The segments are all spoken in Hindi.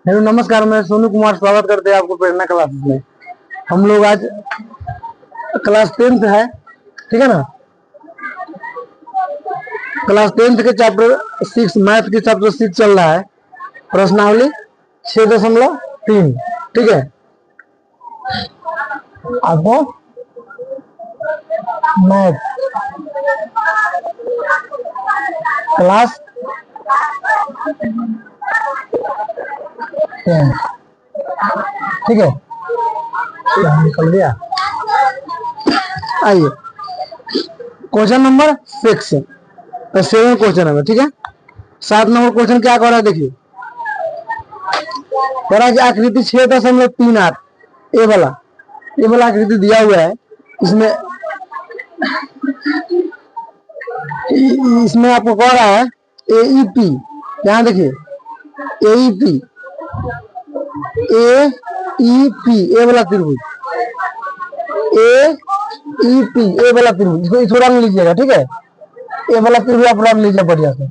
हेलो नमस्कार, मैं सोनू कुमार स्वागत करते हैं आपको प्रेरणा क्लासेस में। हम लोग आज क्लास 10th है, ठीक है ना। क्लास 10th के चैप्टर 6 मैथ के चैप्टर 6 चल रहा है, प्रश्नावली 6.3, ठीक है। आपको मैथ क्लास 10, ठीक है। निकल गया। आइए क्वेश्चन नंबर 6 तो 7 क्वेश्चन है, ठीक है। 7 नंबर क्वेश्चन क्या कर रहा है, देखिए। कह रहा है कि आकृति 6.38 ये वाला आकृति दिया हुआ है। इसमें आपको कह रहा है AEP, यहाँ देखिए AEP ए वाला त्रिभुज, AEP ए वाला त्रिभुज, इसको रंग लीजिएगा, ठीक है। ए वाला त्रिभुज आप रंग लीजिए बढ़िया से,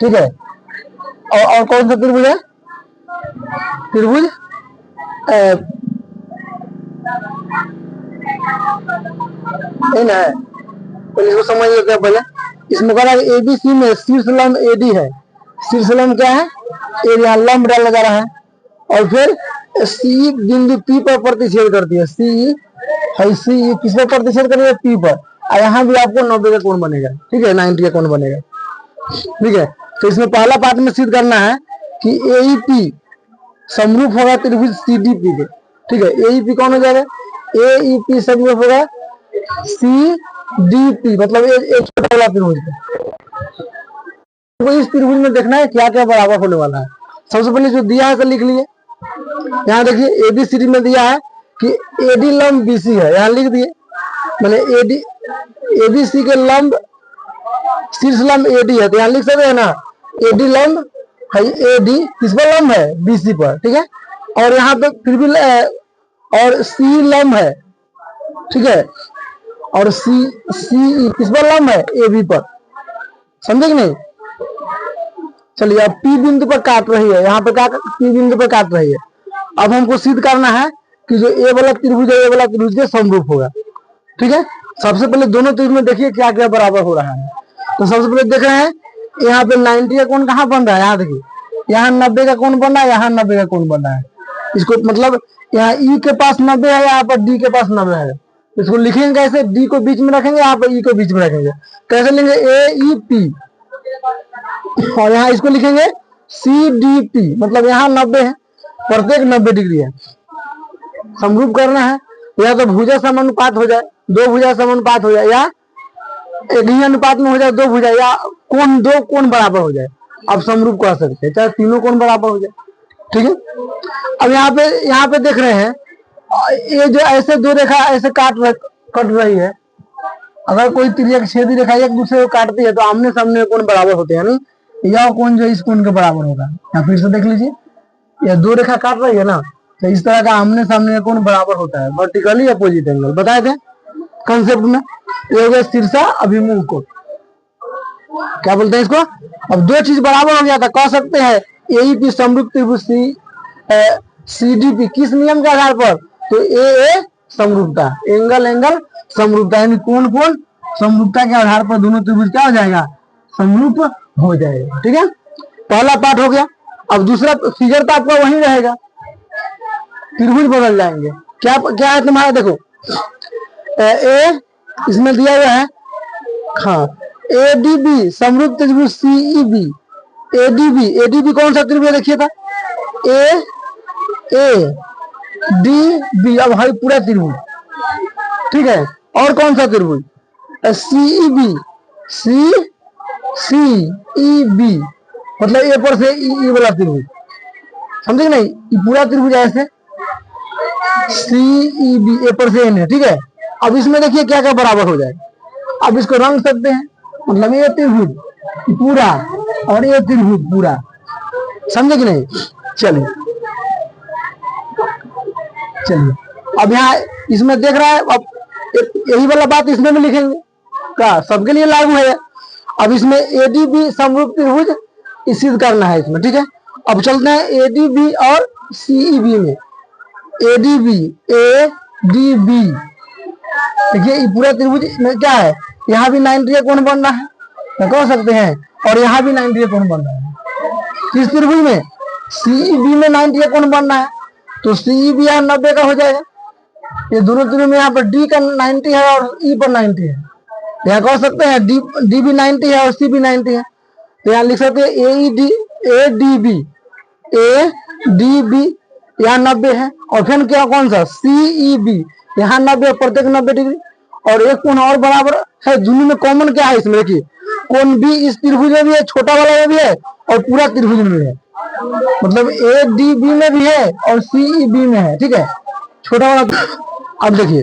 ठीक है। और कौन सा त्रिभुज है? त्रिभुज नहीं ना है, तो इसको समझ लेते हैं पहले। इसमें कह रहा है ABC में शीर्ष लंब AD है। शीर्ष लंब क्या है? एरिया, लंब डाला जा रहा है। और फिर C बिंदु P पर प्रतिच्छेद करती है। C किस पर प्रतिच्छेद करेगी? P पर। और यहाँ भी आपको 90 का कोण बनेगा, ठीक है, 90 का कोण बनेगा, ठीक है। तो इसमें पहला पार्ट में सिद्ध करना है कि AEP समरूप होगा त्रिभुज CDP के, ठीक है। AEP कौन हो जाएगा? AEP समरूप होगा CDP, मतलब एक छोटा वाला त्रिभुज। तो इस त्रिभुज में देखना है क्या क्या बराबर होने वाला है। सबसे पहले जो दिया है तो लिख लिए। यहाँ देखिए ABCD में दिया है कि AD लंब BC है, यहाँ लिख दिए। मैंने ABC के लंब शीर्ष लंब AD है, तो यहाँ लिख सकते हैं ना, AD लंब है, AD किस पर लंब है? BC पर, ठीक है। और यहाँ पे फिर भी और C लंब है, ठीक है। और CE किस पर लंब है? AB पर, समझे कि नहीं? चलिए अब P बिंदु पर काट रही है, यहाँ पे क्या P बिंदु पर काट रही है। अब हमको सिद्ध करना है कि जो ए वाला त्रिभुज है, ए वाला त्रिभुज के समरूप होगा, ठीक है। सबसे पहले दोनों त्रिभुज में देखिए क्या क्या बराबर हो रहा है। तो सबसे पहले देख रहे हैं यहाँ पे 90 का कोण कहाँ बन रहा है? यहाँ देखिए, यहाँ 90 का कोण बन रहा है, यहाँ 90 का कोण बन रहा है। इसको मतलब यहाँ E के पास 90 है, यहाँ पर D के पास 90 है। इसको लिखेंगे कैसे? D को बीच में रखेंगे, यहाँ पर E को बीच में रखेंगे। कैसे लेंगे? AEP, और यहाँ इसको लिखेंगे CDP, मतलब यहाँ 90 है, प्रत्येक 90 डिग्री है। समरूप करना है, या तो भुजा समानुपात हो जाए, दो भुजा समानुपात हो जाए, या एक ही अनुपात में हो जाए दो भुजा, या दो कोण बराबर हो जाए। अब समरूप कर सकते हैं, चाहे तीनों कोण बराबर हो जाए, ठीक है। अब यहाँ पे देख रहे हैं ये जो ऐसे दो रेखा ऐसे कट रही है। अगर कोई तिर्यक छेदी रेखा एक दूसरे को काटती है तो आमने सामने कोण बराबर होते हैं, नहीं? यह कोण जो इस कोण के बराबर होगा। या फिर से देख लीजिए, यह दो रेखा काट रही है ना, तो इस तरह का आमने सामने कोण बराबर होता है, वर्टिकली अपोजिट एंगल बताए थे कंसेप्ट में। ये हो गया शीर्षा अभिमुख कोण, क्या बोलते हैं इसको। अब दो चीज बराबर हो गया था, कह सकते हैं AEP समरूप त्रिभुज CDP किस नियम के आधार पर? तो ए समरूपता, एंगल समरूपता, यानी कोण समरूपता के आधार पर दोनों त्रिभुज क्या हो जाएगा? समरूप हो जाएगा, ठीक है। पहला पार्ट हो गया। अब दूसरा फिगर तो आपका वही रहेगा, त्रिभुज बदल जाएंगे। क्या है तुम्हारा? देखो ए इसमें दिया हुआ है, हाँ, ADB समरूप त्रिभुज CEB। ADB कौन सा त्रिभुज देखिए था? ADB, अब है पूरा त्रिभुज, ठीक है। और कौन सा त्रिभुज? CEB, CEB मतलब ए पर से ई वाला त्रिभुज, समझे नहीं? पूरा त्रिभुज ऐसे CEB ए पर से एन है, ठीक है। अब इसमें देखिए क्या क्या बराबर हो जाए। अब इसको रंग सकते हैं, मतलब ये त्रिभुज पूरा और ये त्रिभुज पूरा, समझे कि नहीं? चलिए अब यहाँ इसमें देख रहा है, अब यही वाला बात इसमें भी लिखेंगे, क्या सबके लिए लागू है। अब इसमें ADB समरूप त्रिभुज सिद्ध करना है इसमें, ठीक है। अब चलते हैं ADB और CEB में ADB, ADB, देखिए ये पूरा त्रिभुज में क्या है, यहाँ भी 90 का कोण बन रहा है, तो कह सकते हैं, और यहाँ भी 90 का कोण बन रहा है। किस त्रिभुज में? CEB में 90 का कोण बन रहा है, तो CEB यहाँ 90 का हो जाएगा। ये दोनों त्रिभुज में यहाँ पर D का 90 है और E पर 90 है, यहाँ कह सकते हैं D भी 90 है और C भी 90 है, तो यहाँ लिख सकते हैं ADB, ADB यहाँ 90 है, और फिर क्या कौन सा CEB यहाँ 90, प्रत्येक 90 डिग्री, और एक कोण और बराबर है, दोनों में कॉमन क्या है इसमें, देखिए कोण भी इस त्रिभुज में भी है, छोटा वाला में भी है और पूरा त्रिभुज में भी है, मतलब ADB में भी है और CEB में है, ठीक है, छोटा वाला। अब देखिए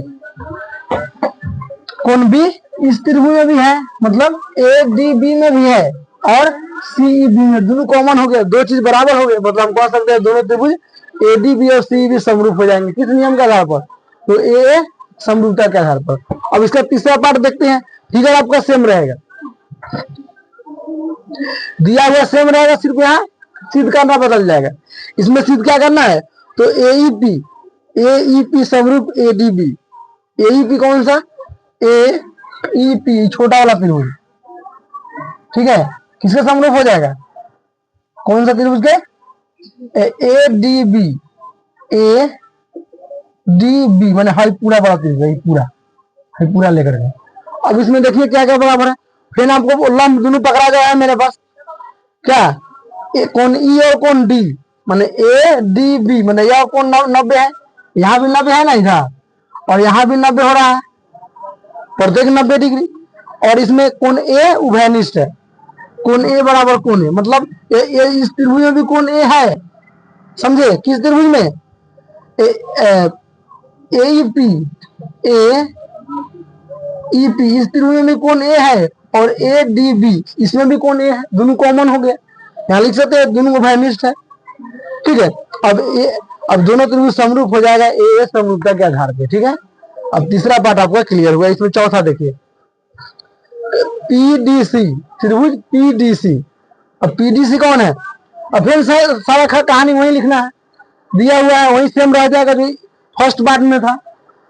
कोण भी इस त्रिभुज में भी है, मतलब ADB में भी है और CEB में, दोनों कॉमन हो गया, दो चीज बराबर हो गए, मतलब हम कह सकते हैं दोनों त्रिभुज ADB और CEB समरूप हो जाएंगे। किस नियम के आधार पर? तो A समरूपता के आधार पर। अब इसका तीसरा पार्ट देखते हैं, फिगर आपका सेम रहेगा, दिया हुआ सेम रहेगा, सिर्फ यहाँ सिद्ध करना बदल जाएगा। इसमें सिद्ध क्या करना है? तो AEP समरूप ADB, AEP कौन सा? AEP छोटा वाला त्रिभुज, ठीक है, किसका समरूप हो जाएगा? कौन सा त्रिभुज के? ADB, ADB माने हाई पूरा बड़ा त्रिभुज, पूरा लेकर के। अब इसमें देखिए क्या क्या बराबर है, फिर आपको लंब दोनों पकड़ा गया है मेरे पास, क्या कोण E और कोण D, माने ADB माने यह कोण 90 है, यहाँ भी 90 है ना इधर, और यहाँ भी 90 हो रहा है, प्रत्येक 90 डिग्री, और इसमें कोण A उभयनिष्ठ है, कोण A बराबर कोण A, मतलब इस त्रिभुज में भी कोण A है, समझे? किस त्रिभुज में? AEP, AEP इस त्रिभुज में भी कोण A है और ADB इसमें भी कोण A है, दोनों कॉमन हो गए, यहाँ लिख सकते हैं दोनों उभयनिष्ठ है, ठीक है। अब दोनों त्रिभुज समरूप हो जाएगा A समरूपता के आधार पे, ठीक है। अब तीसरा पार्ट आपका क्लियर हुआ, इसमें चौथा देखिए PDC, त्रिभुज PDC। अब PDC कौन है? अब फिर सारा कहानी वही लिखना है, दिया हुआ है वही सेम रह जाएगा जो फर्स्ट पार्ट में था,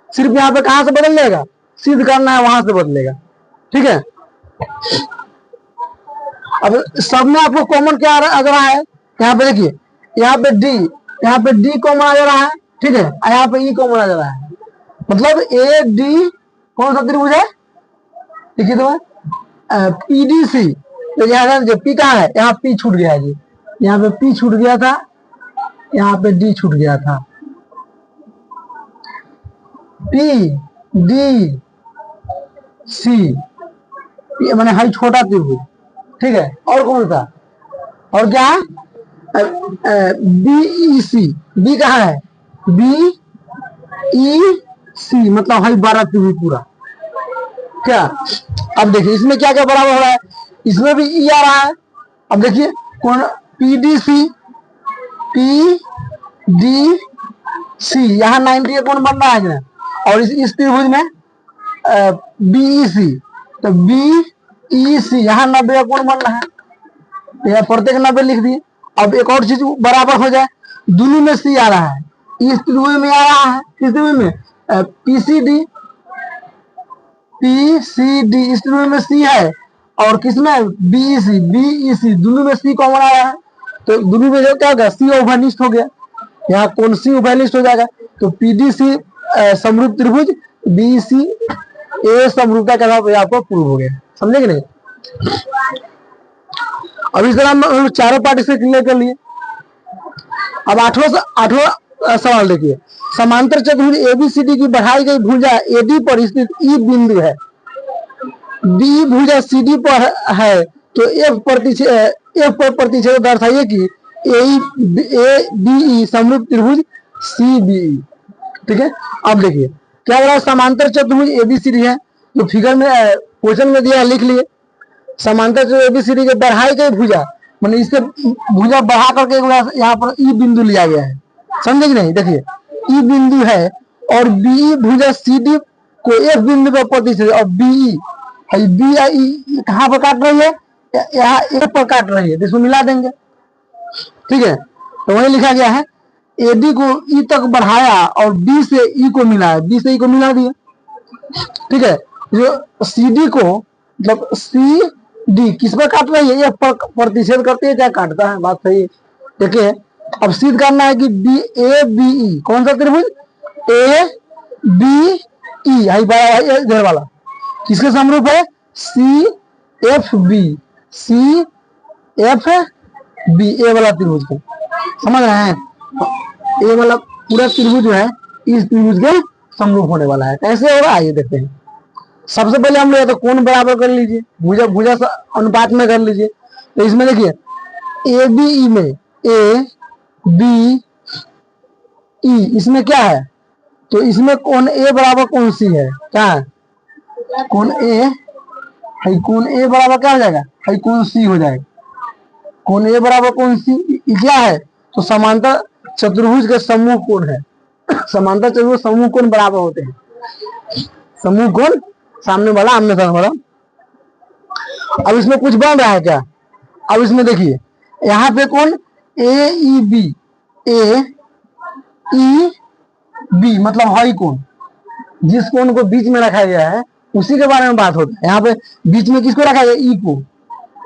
सिर्फ यहाँ पे कहां से बदल जाएगा, सिद्ध करना है वहां से बदलेगा, ठीक है। अब सब में आपको कॉमन क्या आ रहा है, यहाँ पे देखिए, यहाँ पे D कॉमन आ जा रहा है, ठीक है, यहाँ पे E कॉमन आ जा रहा है, मतलब AD कौन सा त्रिभुज है? देखिए तो PDC, तो यहाँ P कहाँ है? यहाँ P छूट गया है जी, यहाँ पे P छूट गया था, यहाँ पे D छूट गया था, PDC मैंने हाई छोटा त्रिभुज, ठीक है। और कौन सा? और क्या है? BEC, B कहाँ है? BEC मतलब हाई 12 त्रिभुज पूरा, क्या? अब देखिए इसमें क्या क्या बराबर हो रहा है, इसमें भी E आ रहा है। अब देखिए कौन? PDC, यहाँ 90 का कोण बन रहा है ना, और इस त्रिभुज में BEC, तो BEC यहाँ 90 का कोण बन रहा है, यहाँ प्रत्येक 90 लिख दिए। अब एक और चीज बराबर हो जाए, दोनों में C आ रहा है, इस त्रिभुज में आ रहा है, किस त्रिभुज में? PCD इस त्रिभुज में C है, और किसमें? BEC दोनों में C कॉमन आ रहा है, तो दोनों में क्या होगा? C उभयनिष्ठ हो गया, यहाँ कौन C उभयनिष्ठ हो जाएगा, तो PDC समरूप त्रिभुज, BEC A समरूपता के आधार पर आपको प्रूव हो गया, समझे कि नहीं? अब इस तरह हम चारों पार्ट से क्लियर कर लिए। अब आठवां सवाल देखिए, समांतर चतुर्भुज ABCD की बढ़ाई गई भुजा AD पर स्थित E बिंदु है, B भुजा CD पर है, तो F पर प्रतिच्छेद दर्शाइए कि ABE समरूप त्रिभुज CBE, ठीक है। अब देखिए क्या हो रहा है, समांतर चतुर्भुज ABCD है, जो फिगर में क्वेश्चन में दिया है लिख लिए, समांतर चतुर्भुज ABCD के बढ़ाई गई भुजा, मतलब इससे भुजा बढ़ा करके यहाँ पर E बिंदु लिया गया है, समझे कि नहीं? देखिए E बिंदु है और BE भुजा CD को F बिंदु पर प्रतिच्छेद, और BE कहाँ पर काट रही है? यहाँ F पर काट रही है, तो इसको मिला देंगे, ठीक है। तो वही लिखा गया है एडी को ई तक बढ़ाया और बी से ई को मिलाया, बी से ई को मिला दिया, ठीक है। जो सी डी को मतलब सी डी किस पर काट रही है, ये प्रतिषेध करती है क्या काटता है, बात सही है। देखिए अब सिद्ध करना है कि बी ए बी ई कौन सा त्रिभुज, ए बी ई इधर वाला किसके समरूप है, C F B, C F B, A वाला त्रिभुज को समझ रहे हैं। ए वाला पूरा त्रिभुज जो है इस त्रिभुज के समरूप होने वाला है। कैसे होगा आइए देखते हैं। सबसे पहले हम लोग तो कोण बराबर कर लीजिए, भुजा भुजा अनुपात में कर लीजिए। तो इसमें देखिए ए बी ई में ए बी ई इसमें क्या है, तो इसमें कोण ए बराबर कोण सी है, क्या है कोण ए, कोण ए बराबर क्या हो जाएगा, कोण सी हो जाएगा। कोण ए बराबर कोण सी क्या है, तो समांतर चतुर्भुज के समूह कोण है। समांतर चतुर्भुज समूह कोण बराबर होते हैं, समूह कोण सामने वाला आमने सामने वाला। अब इसमें कुछ बन रहा है क्या, अब इसमें देखिए यहाँ पे कोण ए ई बी, ए ई बी मतलब हाई कोण, जिस कोण को बीच में रखा गया है उसी के बारे में बात होता है। यहाँ पे बीच में किसको रखा गया, ई को,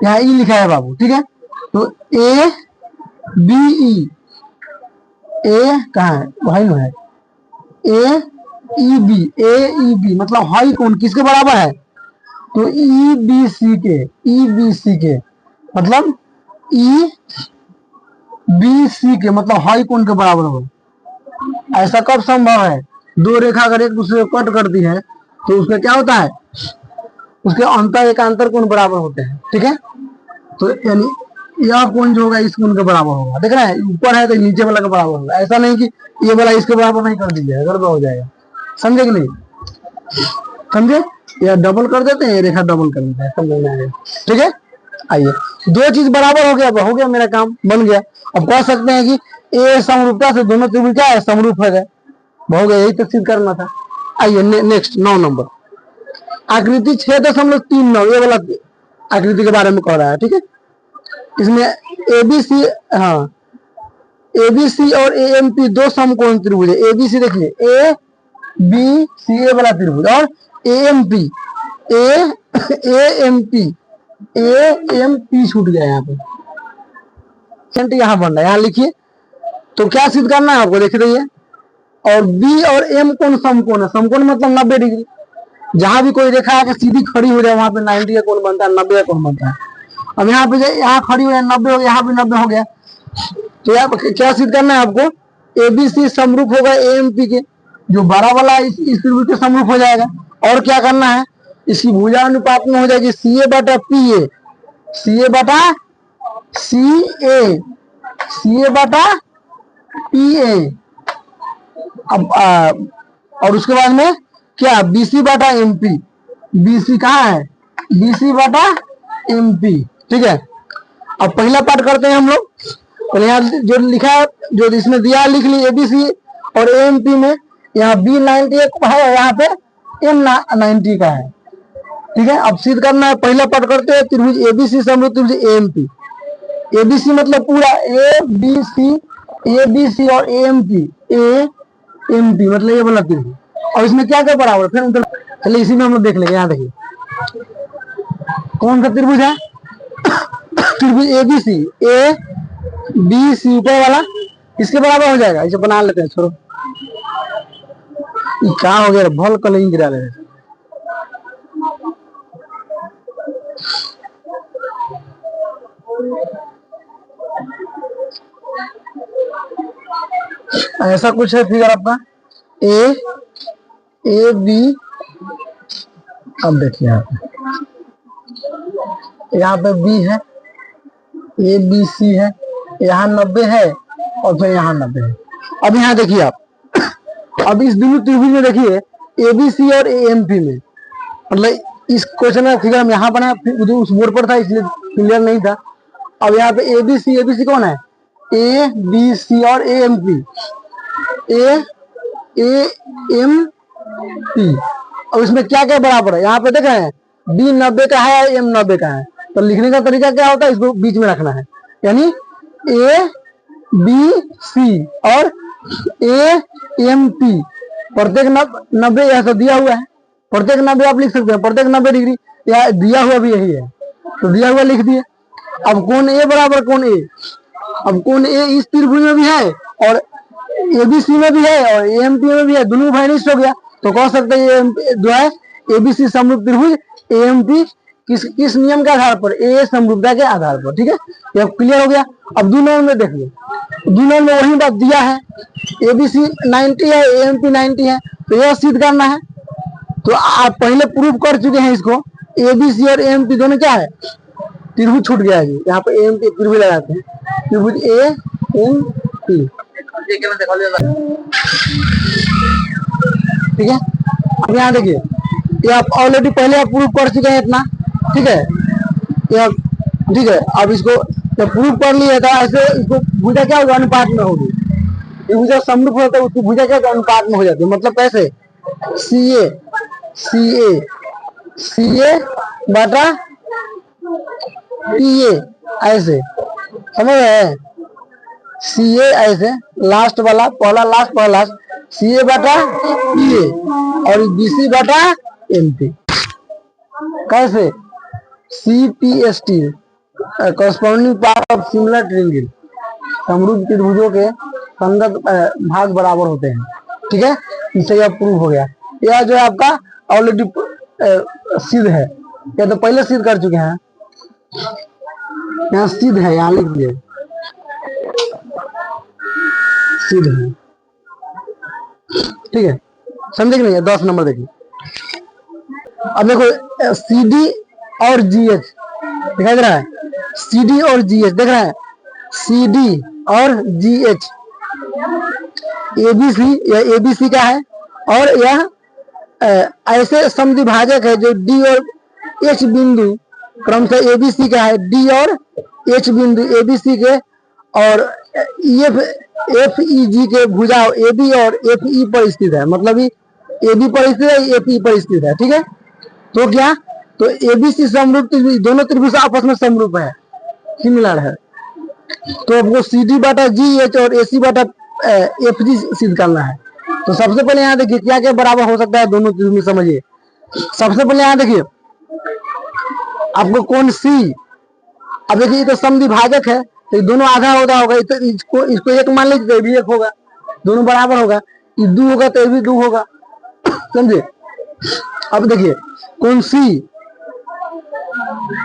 यहाँ ई लिखा है बाबू, ठीक है। तो ए बी ई, ए कहाँ है, भाई है, ए ई बी, ए ई बी मतलब हाई कोण किसके बराबर है, तो ई बी सी के, ई बी सी के मतलब ई बी सी के मतलब हाई कोण के बराबर हो। ऐसा कब संभव है, दो रेखा अगर एक दूसरे को कट करती है तो उसका क्या होता है, उसके अंतर एकांतर कोण बराबर होते हैं, ठीक है। तो यानी यह कोण जो होगा इस कोण के बराबर होगा, देख रहे हैं ऊपर है तो नीचे वाला के बराबर होगा। ऐसा नहीं कि ये वाला इसके बराबर नहीं कर दीजिए, गड़बड़ हो जाएगा, समझे कि नहीं, समझे। या डबल कर देते हैं, ये रेखा डबल कर देते हैं, समझ में आएगा, ठीक है। आइए दो चीज बराबर हो गया मेरा काम बन गया। अब कह सकते हैं कि ए समरूपता से दोनों त्रिभुज क्या है, समरूप हो गए, हो गया, यही तो सिद्ध करना था। आइए नेक्स्ट 9 नंबर आकृति 6.39, ये वाला आकृति के बारे में कह रहा है, ठीक है। इसमें एबीसी, हाँ एबीसी और एएमपी दो समकोण त्रिभुज है। एबीसी देखिए ए बी सी, ए वाला त्रिभुज, और एएमपी एएमपी एएमपी छूट गया यहाँ पे, यहाँ बन रहा है, यहाँ लिखिए। तो क्या सिद्ध करना है आपको, देख रही है। और बी और एम कोण समकोण है, समकोण मतलब 90 डिग्री। जहां भी कोई रेखा आके सीधी खड़ी हो जाए वहां पे 90 का कोण बनता है, 90 का कोण बनता है। अब यहाँ पे यहाँ खड़ी हो जाए 90 हो गया, यहाँ पे 90 हो गया। तो यहाँ क्या सिद्ध करना है आपको, एबीसी समरूप होगा एएमपी के, जो बड़ा वाला इस त्रिभुज के समरूप हो जाएगा। और क्या करना है, इसकी भुजा अनुपात में हो जाएगी सी ए बटा पी ए, सी ए बटा सी ए, सी ए बटा पी ए। अब और उसके बाद में क्या, बीसी बटा एमपी, बीसी कहाँ है, बीसी बटा एमपी, ठीक है। अब पहला पार्ट करते हैं हम लोग। और यहाँ जो लिखा है, जो इसमें दिया लिख ली एबीसी और एएमपी में, यहाँ बी 90 है, यहाँ पे एम 90 का है, ठीक है। अब सिद्ध करना है, पहला पार्ट करते हैं, त्रिभुज एबीसी समरूप त्रिभुज एएमपी। एबीसी मतलब पूरा ए बी सी और एएमपी, एएमपी मतलब ये वाला त्रिभुज। और इसमें क्या क्या बराबर, फिर चलिए इसी में हम लोग देख लेंगे। यहाँ देखिए कौन सा त्रिभुज है, त्रिभुज एबीसी, ए बी सी ऊपर वाला इसके बराबर हो जाएगा। इसे बना लेते हैं, छोड़ो क्या हो गया, भल कल गिरा ले। ऐसा कुछ है फिगर आपका ए बी। अब देखिए यहाँ पे बी है, ए बी सी है, यहाँ 90 है और फिर यहाँ 90 है। अब यहाँ देखिए आप, अब इस दोनों त्रिभुज में देखिए एबीसी और एएमपी में, मतलब इस क्वेश्चन में फिगर हम यहाँ बना, उस बोर्ड पर था इसलिए क्लियर नहीं था। अब यहाँ पे एबीसी, एबीसी कौन है, ए बी सी और एएमपी, एएमपी। अब इसमें क्या क्या बराबर है, यहाँ पे देख रहे हैं बी 90 का है, एम 90 का है। तो लिखने का तरीका क्या होता है, इसको बीच में रखना है, यानी ए बी सी और ए एम पी, प्रत्येक 90, यह तो दिया हुआ है, प्रत्येक 90 आप लिख सकते हैं, प्रत्येक 90 डिग्री, या दिया हुआ भी यही है, तो दिया हुआ लिख दिए। अब कोण ए बराबर कोण ए, अब कोण ए इस त्रिभुज में भी है और एबीसी में भी है और एएमपी में भी है, दोनों फाइनिस्ट हो गया, तो कह सकते हैं जो है एबीसी समरूप त्रिभुज एएमपी किस नियम के आधार पर, ए समरूपता के आधार पर। ठीक है, ये क्लियर हो गया। अब 2 नंबर में देखिए, 2 नंबर में वही बात दिया है, एबीसी 90 है, एएमपी 90 है, तो यह सिद्ध करना है। तो आप पहले प्रूव कर चुके हैं इसको, एबीसी और एएमपी दोनों क्या है, त्रिभुज छूट गया है, यहाँ पे एएमपी त्रिभुज लगाते हैं, त्रिभुज एएमपी। ठीक है, अब यहाँ देखिए, ये आप ऑलरेडी पहले आप प्रूव कर चुके हैं इतना। ठीक है, ये ठीक है, अब इसको जब प्रूव कर लिया था, ऐसे इसको भुजा क्या होगा, अनुपात में होगी, भुजा समरूप होता है उसकी भुजा क्या अनुपात में हो जाती है, मतलब कैसे, सी ए बटा टी ए, ऐसे समझ रहे हैं, सी ए ऐसे लास्ट वाला, पहला लास्ट पहला लास्ट, सी ए बटा टी ए और बीसी बटा एम पी, कैसे, C P S T corresponding part of similar triangle, समरूप त्रिभुजों के संगत भाग बराबर होते हैं। ठीक है, इससे यह प्रूव हो गया। यह जो है आपका ऑलरेडी सिद्ध है, या तो पहले सिद्ध कर चुके हैं, यहाँ सिद्ध है, यहाँ लिख दिए सिद्ध है। ठीक है, समझे कि नहीं, 10 नंबर देखिए। अब देखो सी डी और जी एच दिखाई दे रहा है, सी डी और जी एच देख रहा है, सी डी और जी एच, एबीसी, यह एबीसी का है और यह ऐसे समद्विभाजक है जो डी और एच बिंदु क्रमशः एबीसी का है, डी और एच बिंदु एबीसी के और एफ ई जी के भुजा ए बी और एफ ई पर स्थित है, मतलब ए बी पर स्थित है, एफ ई पर स्थित है। ठीक है, तो क्या, तो एबीसी समरूप त्रिभुज, दोनों त्रिभुज आपस में समरूप है, सिमिलर है, तो आपको सी डी बटा जी एच और ए सी बटा एफ जी सिद्ध करना है। तो सबसे पहले यहाँ देखिए क्या क्या बराबर हो सकता है दोनों त्रिभुज में, समझिए। सबसे पहले यहाँ देखिए आपको कोण सी, अब देखिए ये तो समद्विभाजक है, तो दोनों आधा होता होगा, तो इसको एक मान लीजिए, तो भी एक होगा, दोनों बराबर होगा, ये 2 होगा तो ये भी 2 होगा, समझे। अब देखिए कोण सी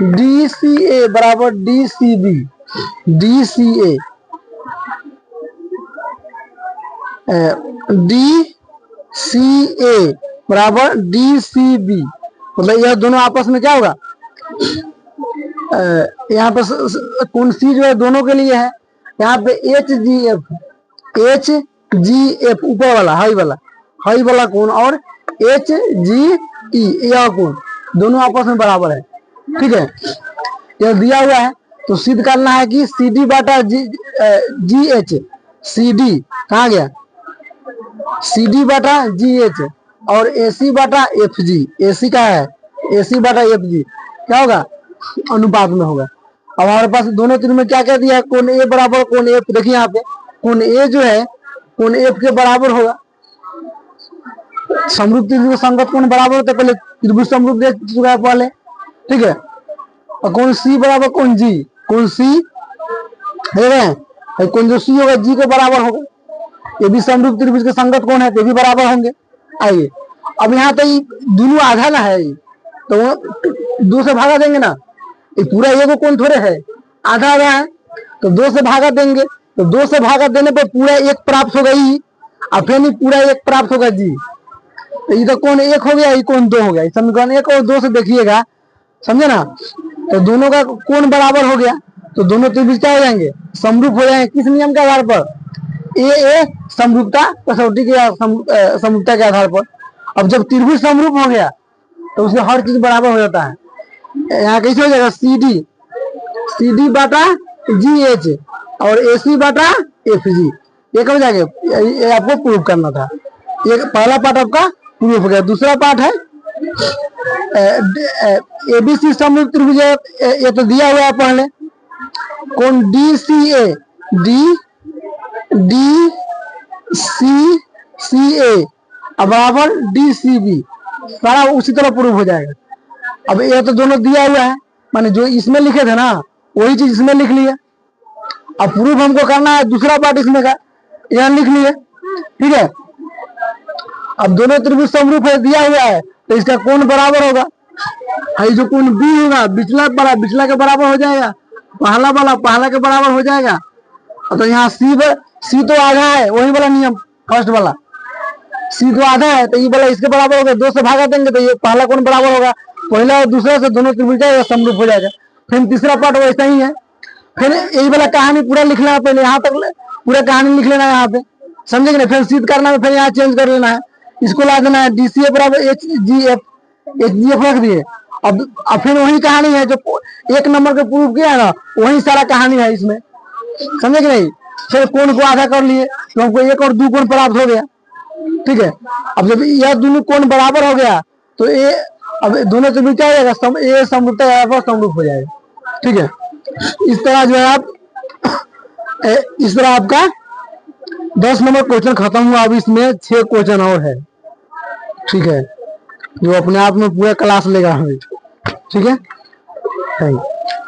डी सी ए बराबर D C B, D C A D C A बराबर डी सी बी, मतलब यह दोनों आपस में क्या होगा, यहाँ पर कोण सी जो है दोनों के लिए है, यहाँ पे एच जी एफ ऊपर वाला हाई वाला कोण और एच जी ई यह कोण दोनों आपस में बराबर है। ठीक है, यह दिया हुआ है, तो सिद्ध करना है कि सी डी बाटा जी एच, सी डी कहाँ गया, सी डी बाटा जी एच और ए सी बाटा एफ जी, ए सी का है, ए सी बाटा एफ जी क्या होगा, अनुपात में होगा। अब हमारे पास दोनों त्रिभुज में क्या क्या दिया है, कोण ए बराबर कोण एफ, देखिए यहाँ पे कोण ए जो है कोण एफ के बराबर होगा, समरूप त्रिभुज संगत कोण बराबर होता है, पहले त्रिभुज समरूप देख चुका है पहले। ठीक है, और कोण सी बराबर कोण जी, कोण सी है, कोण जो सी होगा जी के बराबर होगा, ये भी समरूप त्रिभुज के संगत कोण है, तो भी बराबर होंगे। आइए अब यहाँ तो दोनों आधा ना है, तो 2 से भागा देंगे ना, ये पूरा ये कोण थोड़े है, आधा आधा है, तो 2 से भागा देंगे, तो 2 से भागा देने पर पूरा 1 प्राप्त होगा ही, और फिर नहीं पूरा 1 प्राप्त होगा जी, तो ये तो कोण 1 हो गया, ये कोण 2 हो गया, समीकरण 1 और 2 से देखिएगा, समझे ना, तो दोनों का कोण बराबर हो गया, तो दोनों त्रिभुज क्या हो जाएंगे, समरूप हो जाएंगे, किस नियम के आधार पर, ए समरूपता कसौटी के समरूपता के आधार पर। अब जब त्रिभुज समरूप हो गया तो उसमें हर चीज बराबर हो जाता है, यहाँ कैसे हो जाएगा, सी डी बाटा जी एच और ए सी बाटा एफ जी, ये कब जाएगा, ये आपको प्रूव करना था। ये पहला पार्ट आपका प्रूव हो गया। दूसरा पार्ट है एबीसी समरूप त्रिभुज, ये तो दिया हुआ है पहले, कोण D C A, D CCA बराबर DCB, सारा उसी तरह प्रूफ हो जाएगा। अब ये तो दोनों दिया हुआ है, माने जो इसमें लिखे थे ना वही चीज इसमें लिख लिया। अब प्रूफ हमको करना है दूसरा पार्ट इसमें का, यहाँ लिख लिए, ठीक है। अब दोनों त्रिभुज समरूप है दिया हुआ है, तो इसका कोण बराबर होगा, जो कोण B होगा बिचला के बराबर हो जाएगा, पहला के बराबर हो जाएगा। तो यहाँ C तो आधा है, वही वाला नियम फर्स्ट वाला, C तो आधा है तो ये वाला इसके बराबर होगा, 2 से भागा देंगे तो ये पहला कोण बराबर होगा, पहला और दूसरा से दोनों त्रिभुज जाएगा, समरूप हो जाएगा। फिर तीसरा पार्ट वैसा ही है, फिर यही वाला कहानी पूरा लिखना है, पहले यहाँ तक पूरा कहानी लिख लेना है यहाँ पे, समझे कि नहीं। फिर सिद्ध करना है, फिर यहाँ चेंज कर लेना है, इसको ला देना है DCA बराबर HGF रख दिए। अब फिर वही कहानी है जो 1 नंबर के प्रूफ किया है ना, वही सारा कहानी है इसमें, समझे कि नहीं। फिर कोण को आधा कर लिए तो हमको 1 और 2 कोण प्राप्त हो गया, ठीक है। अब जब यह दोनों कोण बराबर हो गया तो ये अब दोनों से क्या हो जाएगा, ये समरूप हो जाएगा, ठीक है। इस तरह जो है आप इस तरह आपका 10 नंबर क्वेश्चन खत्म हुआ। अब इसमें 6 क्वेश्चन और है, ठीक है, जो अपने आप में पूरा क्लास लेगा हमें, ठीक है। Thank you.